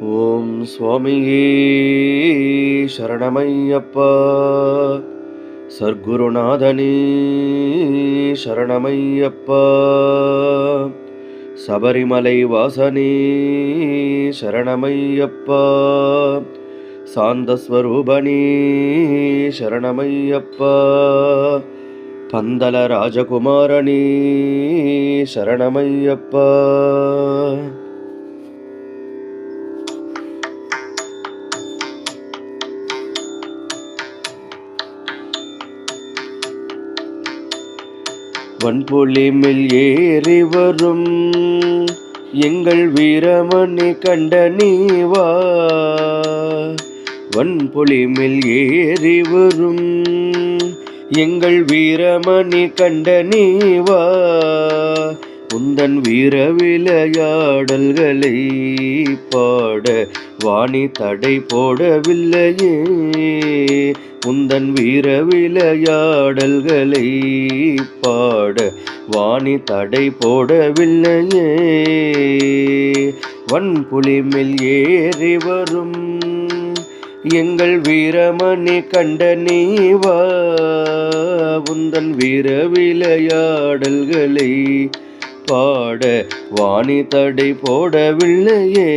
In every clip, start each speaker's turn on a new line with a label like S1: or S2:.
S1: ஓம் சுவாமியே சரணமையப்பா. சர்க்குருநாதனே சரணமையப்பா. சபரிமலை வாசனே சரணமையப்பா. சாந்தஸ்வரூபனே சரணமையப்பா. பந்தல ராஜகுமாரனே சரணமையப்பா. வன்புலி மேல் ஏறி வரும் எங்கள் வீரமணி கண்ட நீவா. வன்புலி மேல் ஏறி வரும் எங்கள் வீரமணி கண்ட நீவா. உந்தன் வீர விளையாடல்களை பாட வாணி தடை போடவில்லையே. உந்தன் வீர விளையாடல்களை பாட வாணி தடை போடவில்லையே. வன்புலி மேல் ஏறி வரும் எங்கள் வீரமணி கண்ட நீவா. உந்தன் வீர விளையாடல்களை பாட வாணி தடை போடவில்லையே.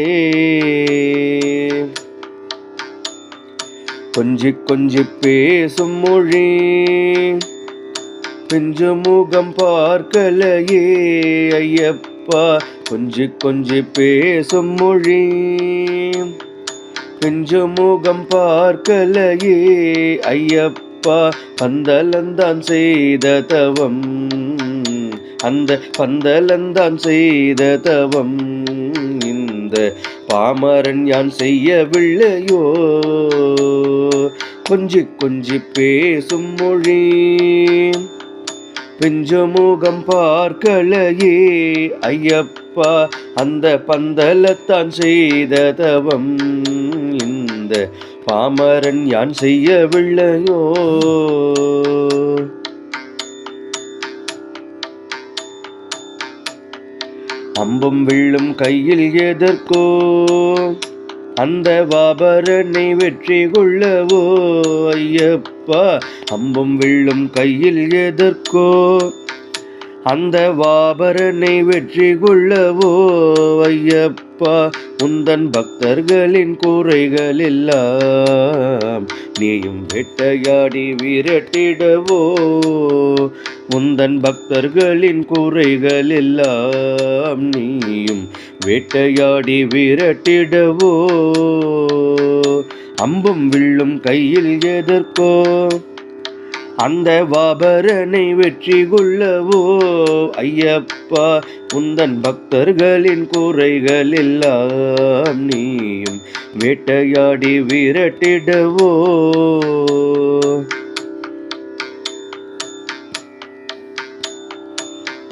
S1: கொஞ்சி கொஞ்சி பேசும் மொழி பிஞ்சு முகம் பார்க்கலையே ஐயப்பா. கொஞ்சி கொஞ்சி பேசும் மொழி பிஞ்சு முகம் பார்க்கலையே ஐயப்பா. பந்தலந்தான் செய்த தவம், அந்த பந்தலந்தான் செய்த தவம் இந்த பாமரன் யான் செய்யவில்லையோ. கொஞ்சி கொஞ்சி பேசும் மொழி பிஞ்சு முகம் பார்க்கலையே ஐயப்பா. அந்த பந்தலத்தான் செய்த தவம் இந்த பாமரன் யான் செய்யவில்லையோ. அம்பும் வில்லும் கையில் எதற்கோ அந்த வாபரனை வெற்றி கொள்ளவோ ஐயப்பா. அம்பும் வில்லும் கையில் எதற்கோ அந்த வாபரனை வெற்றி கொள்ளவோ ஐயப்பா. உந்தன் பக்தர்களின் குறைகள் எல்லாம் நீயும் வேட்டையாடி விரட்டிடவோ. உந்தன் பக்தர்களின் குறைகள் எல்லாம் நீயும் வேட்டையாடி விரட்டிடவோ. அம்பும் வில்லும் கையில் எதற்கோ அந்த வாபரனை வெற்றி கொள்ளவோ ஐயப்பா. உந்தன் பக்தர்களின் குறைகள் எல்லாம் நீயும் வேட்டையாடி விரட்டிடவோ.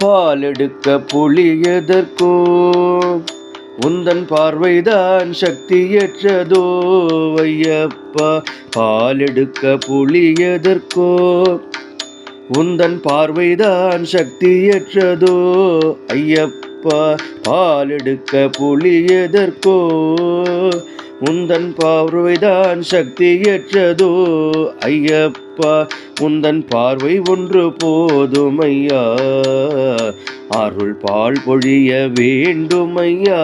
S1: பாலெடுக்க புலி எதற்கோ உந்தன் பார்வைதான் சக்தியற்றதோ ஐயப்பா. பாலெடுக்க புலி எதற்கோ உந்தன் பார்வைதான் சக்தியற்றதோ ஐயப்பா. பாலெடுக்க புலி எதற்கோ உந்தன் பார்வைதான் சக்தியற்றதோ ஐயப்பா. உந்தன் பார்வை ஒன்று போதுமையா, அருள் பால் பொழிய வேண்டுமையா.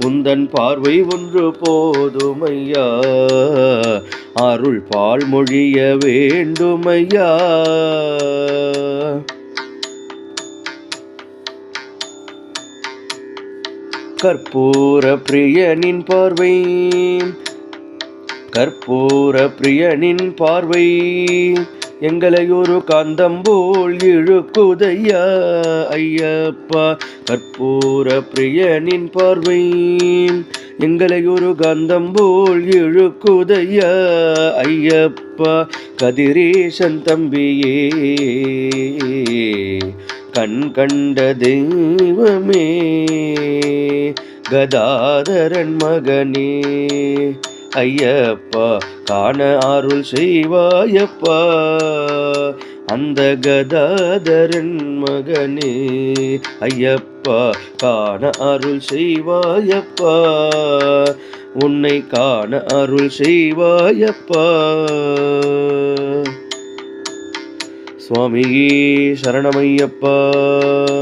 S1: உந்தன் பார்வை ஒன்று போதுமையா, அருள் பால் மொழிய வேண்டுமையா. கற்பூர பிரியனின் பார்வை, கற்பூர பிரியனின் பார்வை எங்களை ஒரு காந்தம் போல் இழுக்குதையா ஐயப்பா. கற்பூர பிரியனின் பார்வை எங்களை ஒரு காந்தம் போல் இழுக்குதையா ஐயப்பா. கதிரேசன் தம்பியே கண் கண்ட தெய்வமே, கதாதரன் மகனே ஐயப்பா. காண அருள் செய்வாயப்பா, அந்த கதாதரன் மகனே ஐயப்பா, காண அருள் செய்வாயப்பா, உன்னை காண அருள் செய்வாயப்பா. சுவாமியே சரணமையப்பா.